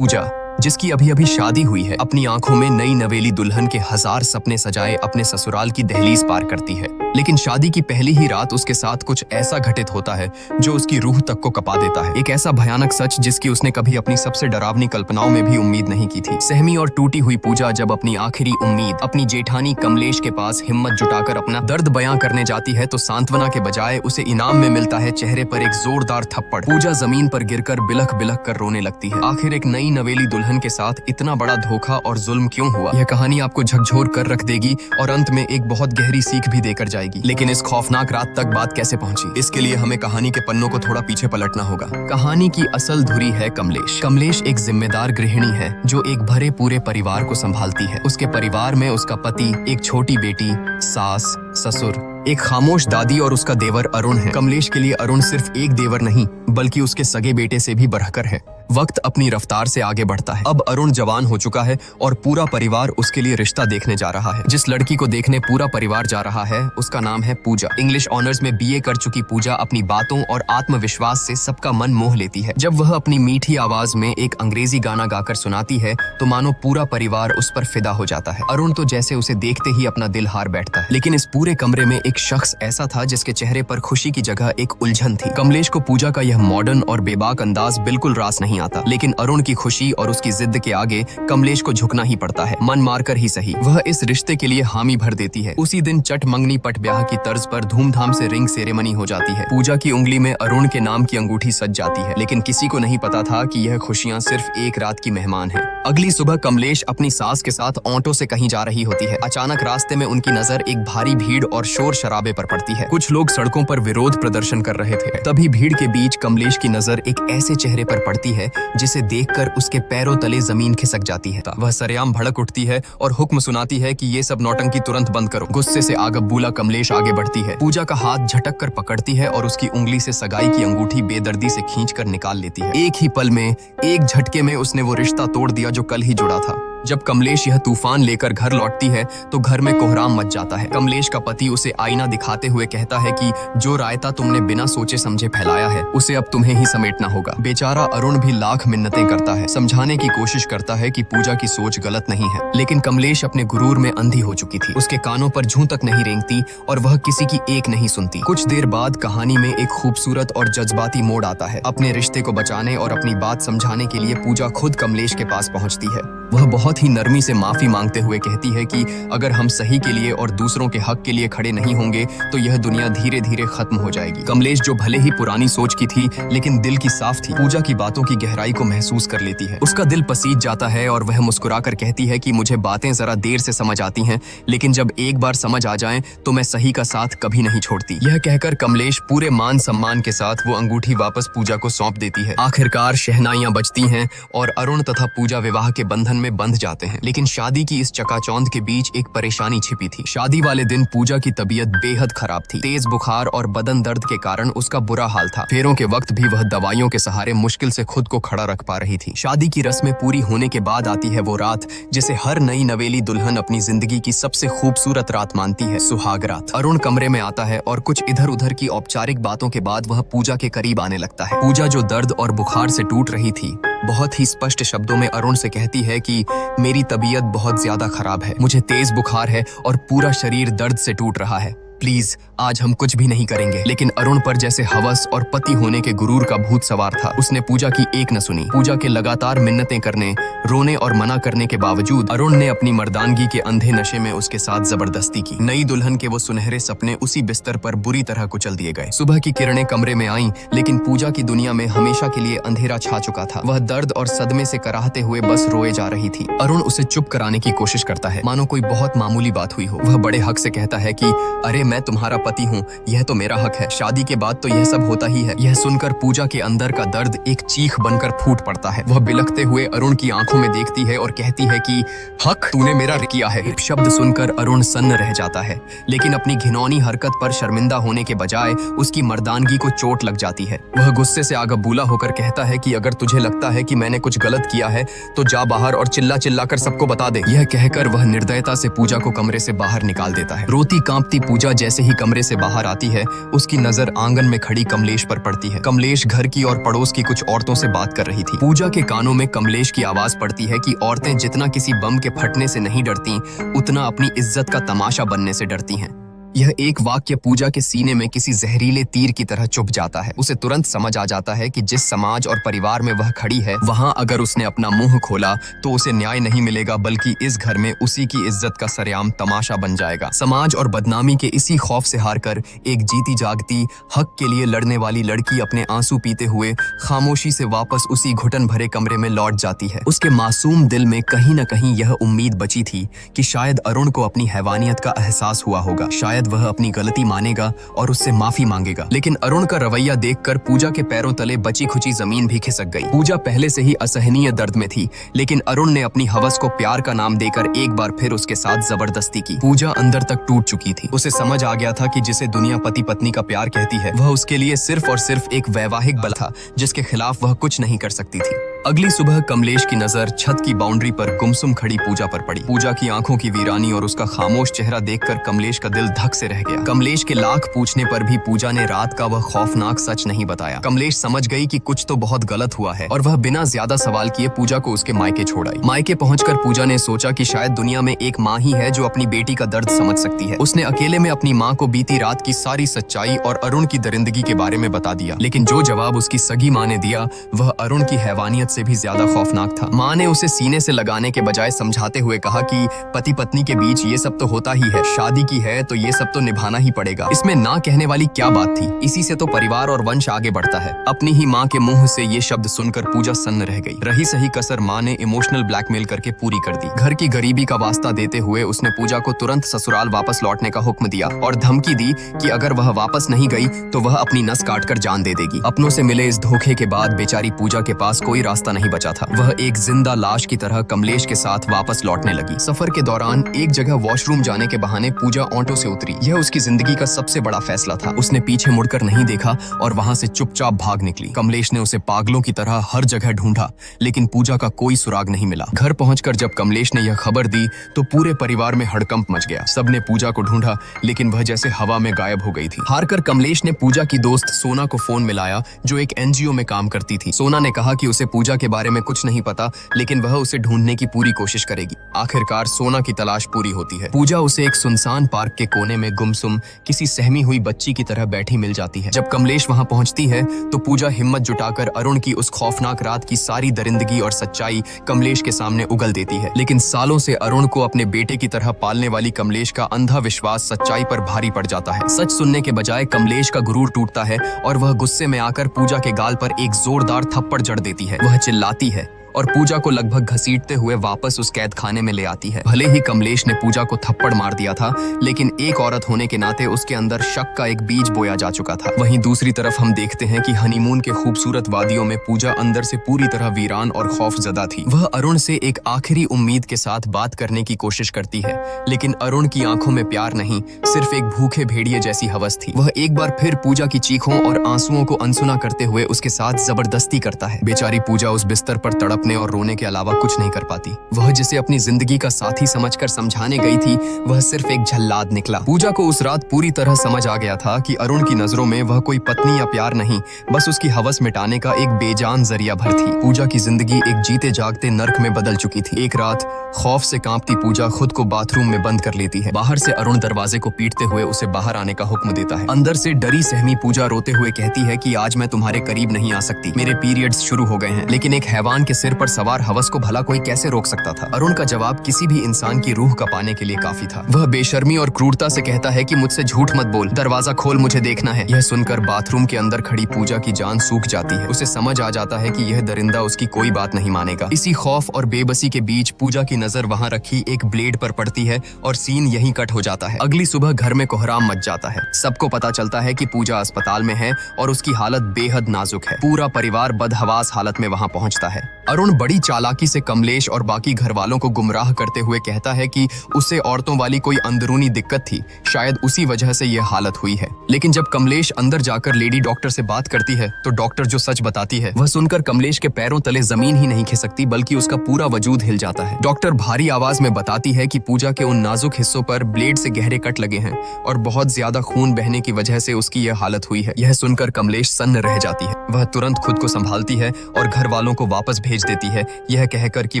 पूजा, जिसकी अभी अभी शादी हुई है, अपनी आंखों में नई नवेली दुल्हन के हजार सपने सजाए अपने ससुराल की दहलीज पार करती है। लेकिन शादी की पहली ही रात उसके साथ कुछ ऐसा घटित होता है जो उसकी रूह तक को कपा देता है। एक ऐसा भयानक सच जिसकी उसने कभी अपनी सबसे डरावनी कल्पनाओं में भी उम्मीद नहीं की थी। सहमी और टूटी हुई पूजा जब अपनी आखिरी उम्मीद अपनी जेठानी कमलेश के पास हिम्मत जुटाकर अपना दर्द बयां करने जाती है तो सांत्वना के बजाय उसे इनाम में मिलता है चेहरे पर एक जोरदार थप्पड़। पूजा जमीन पर गिरकर बिलख बिलख कर रोने लगती है। आखिर एक नई नवेली दुल्हन के साथ इतना बड़ा धोखा और जुल्म क्यों हुआ? यह कहानी आपको झकझोर कर रख देगी और अंत में एक बहुत गहरी सीख भी देकर जाएगी। लेकिन इस खौफनाक रात तक बात कैसे पहुंची, इसके लिए हमें कहानी के पन्नों को थोड़ा पीछे पलटना होगा। कहानी की असल धुरी है कमलेश। कमलेश एक जिम्मेदार गृहिणी है जो एक भरे पूरे परिवार को संभालती है। उसके परिवार में उसका पति, एक छोटी बेटी, सास, ससुर, एक खामोश दादी और उसका देवर अरुण है। कमलेश के लिए अरुण सिर्फ एक देवर नहीं बल्कि उसके सगे बेटे से भी बढ़कर है। वक्त अपनी रफ्तार से आगे बढ़ता है। अब अरुण जवान हो चुका है और पूरा परिवार उसके लिए रिश्ता देखने जा रहा है। जिस लड़की को देखने पूरा परिवार जा रहा है उसका नाम है पूजा। इंग्लिश ऑनर्स में बीए कर चुकी पूजा अपनी बातों और आत्मविश्वास से सबका मन मोह लेती है। जब वह अपनी मीठी आवाज में एक अंग्रेजी गाना गाकर सुनाती है तो मानो पूरा परिवार उस पर फिदा हो जाता है। अरुण तो जैसे उसे देखते ही अपना दिल हार बैठता है। लेकिन इस पूरे कमरे में एक शख्स ऐसा था जिसके चेहरे पर खुशी की जगह एक उलझन थी। कमलेश को पूजा का यह मॉडर्न और बेबाक अंदाज बिल्कुल रास नहीं आता, लेकिन अरुण की खुशी और उसकी जिद के आगे कमलेश को झुकना ही पड़ता है। मन मारकर ही सही, वह इस रिश्ते के लिए हामी भर देती है। उसी दिन चट मंगनी पट ब्याह की तर्ज पर धूमधाम से रिंग सेरेमनी हो जाती है। पूजा की उंगली में अरुण के नाम की अंगूठी सज जाती है, लेकिन किसी को नहीं पता था कि यह खुशियां सिर्फ एक रात की मेहमान है। अगली सुबह कमलेश अपनी सास के साथ ऑटो से कहीं जा रही होती है। अचानक रास्ते में उनकी नजर एक भारी भीड़ और शोर शराबे पर पड़ती है। कुछ लोग सड़कों पर विरोध प्रदर्शन कर रहे थे। तभी भीड़ के बीच कमलेश की नजर एक ऐसे चेहरे पर पड़ती है जिसे देखकर उसके पैरों तले जमीन खिसक जाती है। वह सरेआम भड़क उठती है और हुक्म सुनाती है कि ये सब नौटंकी तुरंत बंद करो। गुस्से से आगबूला कमलेश आगे बढ़ती है। पूजा का हाथ झटक कर पकड़ती है और उसकी उंगली से सगाई की अंगूठी बेदर्दी से खींचकर निकाल लेती है। एक ही पल में, एक झटके में उसने वो रिश्ता तोड़ दिया जो कल ही जुड़ा था। जब कमलेश यह तूफान लेकर घर लौटती है तो घर में कोहराम मच जाता है। कमलेश का पति उसे आईना दिखाते हुए कहता है कि जो रायता तुमने बिना सोचे समझे फैलाया है उसे अब तुम्हें ही समेटना होगा। बेचारा अरुण भी लाख मिन्नतें करता है, समझाने की कोशिश करता है कि पूजा की सोच गलत नहीं है, लेकिन कमलेश अपने गुरूर में अंधी हो चुकी थी। उसके कानों पर जूं तक नहीं रेंगती और वह किसी की एक नहीं सुनती। कुछ देर बाद कहानी में एक खूबसूरत और जज्बाती मोड़ आता है। अपने रिश्ते को बचाने और अपनी बात समझाने के लिए पूजा खुद कमलेश के पास पहुंचती है। वह बहुत ही नरमी से माफी मांगते हुए कहती है कि अगर हम सही के लिए और दूसरों के हक के लिए खड़े नहीं होंगे तो यह दुनिया धीरे धीरे खत्म हो जाएगी। कमलेश जो भले ही पुरानी सोच की थी लेकिन दिल की साफ थी, पूजा की बातों की गहराई को महसूस कर लेती है। उसका दिल पसीज जाता है और वह मुस्कुराकर कहती है कि मुझे बातें जरा देर से समझ आती हैं, लेकिन जब एक बार समझ आ जाएं तो मैं सही का साथ कभी नहीं छोड़ती। यह कहकर कमलेश पूरे मान सम्मान के साथ वो अंगूठी वापस पूजा को सौंप देती है। आखिरकार शहनाइयां बजती हैं और अरुण तथा पूजा विवाह के बंधन में बंध जाते हैं। लेकिन शादी की इस चकाचौंध के बीच एक परेशानी छिपी थी। शादी वाले दिन पूजा की तबीयत बेहद खराब थी। तेज बुखार और बदन दर्द के कारण उसका बुरा हाल था। फेरों के वक्त भी वह दवाइयों के सहारे मुश्किल से खुद को खड़ा रख पा रही थी। शादी की रस्में पूरी होने के बाद आती है वो रात जिसे हर नई नवेली दुल्हन अपनी जिंदगी की सबसे खूबसूरत रात मानती है, सुहाग रात। अरुण कमरे में आता है और कुछ इधर उधर की औपचारिक बातों के बाद वह पूजा के करीब आने लगता है। पूजा जो दर्द और बुखार से टूट रही थी बहुत ही स्पष्ट शब्दों में अरुण से कहती है कि मेरी तबीयत बहुत ज्यादा खराब है, मुझे तेज बुखार है और पूरा शरीर दर्द से टूट रहा है। प्लीज आज हम कुछ भी नहीं करेंगे। लेकिन अरुण पर जैसे हवस और पति होने के गुरूर का भूत सवार था। उसने पूजा की एक न सुनी। पूजा के लगातार मिन्नतें करने, रोने और मना करने के बावजूद अरुण ने अपनी मर्दानगी के अंधे नशे में उसके साथ जबरदस्ती की। नई दुल्हन के वो सुनहरे सपने उसी बिस्तर पर बुरी तरह कुचल दिए गए। सुबह की किरणें कमरे में आईं, लेकिन पूजा की दुनिया में हमेशा के लिए अंधेरा छा चुका था। वह दर्द और सदमे से कराहते हुए बस रोए जा रही थी। अरुण उसे चुप कराने की कोशिश करता है, मानो कोई बहुत मामूली बात हुई हो। वह बड़े हक से कहता है कि अरे मैं तुम्हारा पति हूँ, यह तो मेरा हक है। शादी के बाद तो यह सब होता ही है। यह सुनकर पूजा के अंदर का दर्द एक चीख बनकर फूट पड़ता है। वह बिलखते हुए अरुण की आंखों में देखती है और कहती है कि हक तूने मेरा किया है। शब्द सुनकर अरुण सन्न रह जाता है, लेकिन अपनी घिनौनी हरकत पर शर्मिंदा होने के बजाय उसकी मर्दानगी को चोट लग जाती है। वह गुस्से से आगबूला होकर कहता है कि अगर तुझे लगता है कि मैंने कुछ गलत किया है तो जा बाहर और चिल्ला चिल्लाकर सबको बता दे। यह कहकर वह निर्दयता से पूजा को कमरे से बाहर निकाल देता है। रोती कांपती पूजा जैसे ही कमरे से बाहर आती है, उसकी नजर आंगन में खड़ी कमलेश पर पड़ती है। कमलेश घर की और पड़ोस की कुछ औरतों से बात कर रही थी। पूजा के कानों में कमलेश की आवाज पड़ती है कि औरतें जितना किसी बम के फटने से नहीं डरती, उतना अपनी इज्जत का तमाशा बनने से डरती हैं। यह एक वाक्य पूजा के सीने में किसी जहरीले तीर की तरह चुभ जाता है। उसे तुरंत समझ आ जाता है कि जिस समाज और परिवार में वह खड़ी है, वहां अगर उसने अपना मुंह खोला तो उसे न्याय नहीं मिलेगा, बल्कि इस घर में उसी की इज्जत का सरेआम तमाशा बन जाएगा। समाज और बदनामी के इसी खौफ से हारकर एक जीती जागती हक के लिए लड़ने वाली लड़की अपने आंसू पीते हुए खामोशी से वापस उसी घुटन भरे कमरे में लौट जाती है। उसके मासूम दिल में कहीं न कहीं यह उम्मीद बची थी कि शायद अरुण को अपनी हैवानियत का एहसास हुआ होगा, शायद वह अपनी गलती मानेगा और उससे माफी मांगेगा। लेकिन अरुण का रवैया देखकर पूजा के पैरों तले बची खुची जमीन भी खिसक गई। पूजा पहले से ही असहनीय दर्द में थी, लेकिन अरुण ने अपनी हवस को प्यार का नाम देकर एक बार फिर उसके साथ जबरदस्ती की। पूजा अंदर तक टूट चुकी थी। उसे समझ आ गया था कि जिसे दुनिया पति पत्नी का प्यार कहती है, वह उसके लिए सिर्फ और सिर्फ एक वैवाहिक बल था, जिसके खिलाफ वह कुछ नहीं कर सकती थी। अगली सुबह कमलेश की नजर छत की बाउंड्री पर गुमसुम खड़ी पूजा पर पड़ी। पूजा की आंखों की वीरानी और उसका खामोश चेहरा देखकर कमलेश का दिल धक से रह गया। कमलेश के लाख पूछने पर भी पूजा ने रात का वह खौफनाक सच नहीं बताया। कमलेश समझ गई कि कुछ तो बहुत गलत हुआ है और वह बिना ज्यादा सवाल किए पूजा को उसके मायके छोड़ आई। मायके पहुंचकर पूजा ने सोचा कि शायद दुनिया में एक माँ ही है जो अपनी बेटी का दर्द समझ सकती है। उसने अकेले में अपनी माँ को बीती रात की सारी सच्चाई और अरुण की दरिंदगी के बारे में बता दिया। लेकिन जो जवाब उसकी सगी माँ ने दिया, वह अरुण की हैवानियत से भी ज्यादा खौफनाक था। माँ ने उसे सीने से लगाने के बजाय समझाते हुए कहा कि पति पत्नी के बीच ये सब तो होता ही है, शादी की है तो ये सब तो निभाना ही पड़ेगा। इसमें ना कहने वाली क्या बात थी? इसी से तो परिवार और वंश आगे बढ़ता है। अपनी ही माँ के मुंह से ये शब्द सुनकर पूजा सन्न रह गई। रही सही कसर माँ ने इमोशनल ब्लैकमेल करके पूरी कर दी। घर की गरीबी का वास्ता देते हुए उसने पूजा को तुरंत ससुराल वापस लौटने का हुक्म दिया और धमकी दी कि अगर वह वापस नहीं गई तो वह अपनी नस काटकर जान दे देगी। अपनों से मिले इस धोखे के बाद बेचारी पूजा के पास कोई रास्ता नहीं बचा था। वह एक जिंदा लाश की तरह कमलेश के साथ वापस लौटने लगी। सफर के दौरान एक जगह वॉशरूम जाने के बहाने पूजा ऑटो से उतरी। यह उसकी जिंदगी का सबसे बड़ा फैसला था। उसने पीछे मुड़कर नहीं देखा और वहां से चुपचाप भाग निकली। कमलेश ने उसे पागलों की तरह हर जगह ढूंढा, लेकिन पूजा का कोई सुराग नहीं मिला। घर पहुंचकर जब कमलेश ने यह खबर दी तो पूरे परिवार में हड़कंप मच गया। सबने पूजा को ढूंढा, लेकिन वह जैसे हवा में गायब हो गई थी। हारकर कमलेश ने पूजा की दोस्त सोना को फोन मिलाया, जो एक एनजीओ में काम करती थी। सोना ने कहा कि उसे पूजा के बारे में कुछ नहीं पता, लेकिन वह उसे ढूंढने की पूरी कोशिश करेगी। आखिरकार सोना की तलाश पूरी होती है। पूजा उसे एक सुनसान पार्क के कोने में गुमसुम किसी सहमी हुई बच्ची की तरह बैठी मिल जाती है। जब कमलेश वहां पहुंचती है तो पूजा हिम्मत जुटाकर अरुण की उस खौफनाक रात की सारी दरिंदगी और सच्चाई कमलेश के सामने उगल देती है। लेकिन सालों से अरुण को अपने बेटे की तरह पालने वाली कमलेश का अंधा विश्वास सच्चाई पर भारी पड़ जाता है। सच सुनने के बजाय कमलेश का गुरूर टूटता है और वह गुस्से में आकर पूजा के गाल पर एक जोरदार थप्पड़ जड़ देती है। वह चिल्लाती है और पूजा को लगभग घसीटते हुए वापस उस कैद खाने में ले आती है। भले ही कमलेश ने पूजा को थप्पड़ मार दिया था, लेकिन एक औरत होने के नाते उसके अंदर शक का एक बीज बोया जा चुका था। वहीं दूसरी तरफ हम देखते हैं कि हनीमून के खूबसूरत वादियों में पूजा अंदर से पूरी तरह वीरान और खौफजदा थी। वह अरुण से एक आखिरी उम्मीद के साथ बात करने की कोशिश करती है, लेकिन अरुण की आंखों में प्यार नहीं, सिर्फ एक भूखे भेड़िए जैसी हवस थी। वह एक बार फिर पूजा की चीखों और आंसुओं को अनसुना करते हुए उसके साथ जबरदस्ती करता है। बेचारी पूजा उस बिस्तर पर तड़पने और रोने के अलावा कुछ नहीं कर पाती। वह जिसे अपनी जिंदगी का साथी समझकर समझाने गई थी, वह सिर्फ एक झल्लाद निकला। पूजा को उस रात पूरी तरह समझ आ गया था कि अरुण की नजरों में वह कोई पत्नी या प्यार नहीं, बस उसकी हवस मिटाने का एक बेजान जरिया भर थी। पूजा की जिंदगी एक जीते जागते नर्क में बदल चुकी थी। एक रात खौफ से कांपती पूजा खुद को बाथरूम में बंद कर लेती है। बाहर से अरुण दरवाजे को पीटते हुए उसे बाहर आने का हुक्म देता है। अंदर से डरी सहमी पूजा रोते हुए कहती है कि आज मैं तुम्हारे करीब नहीं आ सकती, मेरे पीरियड्स शुरू हो गए हैं। लेकिन एक हैवान के सिर पर सवार हवस को भला कोई कैसे रोक सकता था? अरुण का जवाब किसी भी इंसान की रूह का पाने के लिए काफी था। वह बेशर्मी और क्रूरता से कहता है कि मुझसे झूठ मत बोल, दरवाजा खोल, मुझे देखना है। यह सुनकर बाथरूम के अंदर खड़ी पूजा की जान सूख जाती है। उसे समझ आ जाता है कि यह दरिंदा उसकी कोई बात नहीं मानेगा। इसी खौफ और बेबसी के बीच पूजा की नजर वहां रखी एक ब्लेड पर पड़ती है और सीन यहीं कट हो जाता है। अगली सुबह घर में कोहराम मच जाता है। सबको पता चलता है कि पूजा अस्पताल में है और उसकी हालत बेहद नाजुक है। पूरा परिवार बदहवास हालत में वहां पहुंचता है। अरुण बड़ी चालाकी से कमलेश और बाकी घर वालों को गुमराह करते हुए कहता है कि उसे औरतों वाली कोई अंदरूनी दिक्कत थी, शायद उसी वजह से यह हालत हुई है। लेकिन जब कमलेश अंदर जाकर लेडी डॉक्टर से बात करती है तो डॉक्टर जो सच बताती है वह सुनकर कमलेश के पैरों तले जमीन ही नहीं खिसकती बल्कि उसका पूरा वजूद हिल जाता है। डॉक्टर भारी आवाज में बताती है कि पूजा के उन नाजुक हिस्सों पर ब्लेड से गहरे कट लगे हैं और बहुत ज्यादा खून बहने की वजह से उसकी यह हालत हुई है। यह सुनकर कमलेश सन्न रह जाती है। वह तुरंत खुद को संभालती है और घर वालों को वापस भेज देती है, यह कहकर कि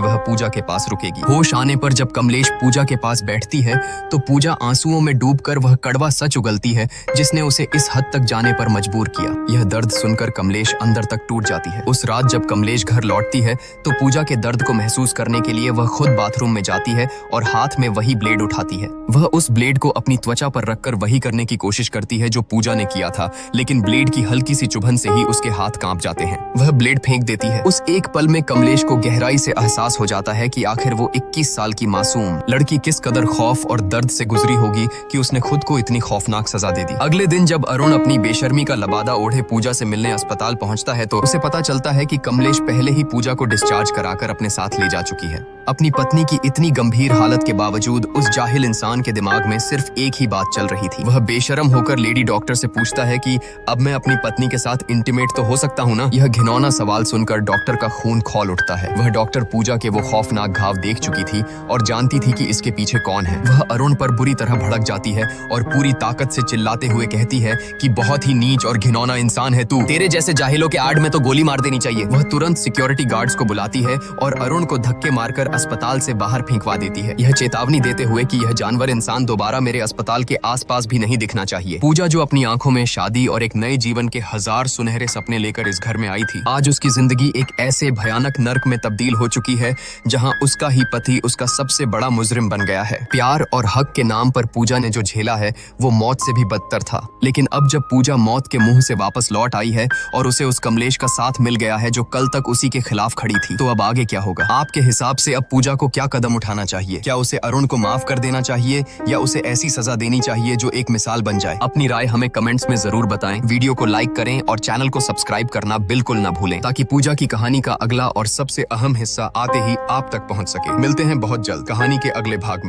वह पूजा के पास रुकेगी। होश आने पर जब कमलेश पूजा के पास बैठती है तो पूजा आंसुओं में डूबकर वह कड़वा सच उगलती है जिसने उसे इस हद तक जाने पर मजबूर किया। यह दर्द सुनकर कमलेश अंदर तक टूट जाती है। उस रात जब कमलेश घर लौटती है तो पूजा के दर्द को महसूस करने के लिए वह खुद बाथरूम में जाती है और हाथ में वही ब्लेड उठाती है। वह उस ब्लेड को अपनी त्वचा पर रखकर वही करने की कोशिश करती है जो पूजा ने किया था, लेकिन ब्लेड की हल्की सी चुभन से ही उसके हाथ कांप जाते हैं। वह ब्लेड फेंक देती है। उस एक पल में कमलेश को गहराई से एहसास हो जाता है कि आखिर वो 21 साल की मासूम लड़की किस कदर खौफ और दर्द से गुजरी होगी कि उसने खुद को इतनी खौफनाक सजा दे दी। अगले दिन जब अरुण अपनी बेशर्मी का लबादा ओढ़े पूजा से मिलने अस्पताल पहुंचता है तो उसे पता चलता है कि कमलेश पहले ही पूजा को डिस्चार्ज कराकर अपने साथ ले जा चुकी है। अपनी पत्नी की इतनी गंभीर हालत के बावजूद उस जाहिल इंसान के दिमाग में सिर्फ एक ही बात चल रही थी। वह बेशरम होकर लेडी डॉक्टर से पूछता है कि अब मैं अपनी पत्नी के साथ इंटीमेट तो हो सकता हूँ ना? यह घिनौना सवाल सुनकर डॉक्टर का खून खौल उठता है। वह डॉक्टर पूजा के वो खौफनाक घाव देख चुकी थी और जानती थी कि इसके पीछे कौन है। वह अरुण पर बुरी तरह भड़क जाती है और पूरी ताकत से चिल्लाते हुए कहती है कि बहुत ही नीच और घिनौना इंसान है तू, तेरे जैसे जाहिलों के आड़ में तो गोली मार देनी चाहिए। वह तुरंत सिक्योरिटी गार्ड्स को बुलाती है और अरुण को धक्के मारकर अस्पताल से बाहर फेंकवा देती है, यह चेतावनी देते हुए कि यह जानवर इंसान दोबारा मेरे अस्पताल के आसपास भी नहीं दिखना चाहिए। पूजा जो अपनी आंखों में शादी और एक नए जीवन के 1000 सुनहरे सपने लेकर इस घर में आई थी, आज उसकी जिंदगी एक ऐसे भयानक नर्क में तब्दील हो चुकी है जहां उसका ही पति उसका सबसे बड़ा मुजरिम बन गया है। प्यार और हक के नाम पर पूजा ने जो झेला है वो मौत से भी बदतर था, लेकिन अब जब पूजा मौत के मुंह से वापस लौट आई है और उसे उस कमलेश का साथ मिल गया है जो कल तक उसी के खिलाफ खड़ी थी, तो अब आगे क्या होगा? आपके हिसाब से अब पूजा को क्या कदम उठाना चाहिए? क्या उसे अरुण को माफ कर देना चाहिए या उसे ऐसी सजा देनी चाहिए जो एक मिसाल बन जाए? अपनी राय हमें कमेंट्स में जरूर बताएं। वीडियो को लाइक करें और चैनल को सब्सक्राइब करना बिल्कुल ना भूलें ताकि पूजा की कहानी का अगला और सबसे अहम हिस्सा आते ही आप तक पहुंच सके। मिलते हैं बहुत जल्द कहानी के अगले भाग में।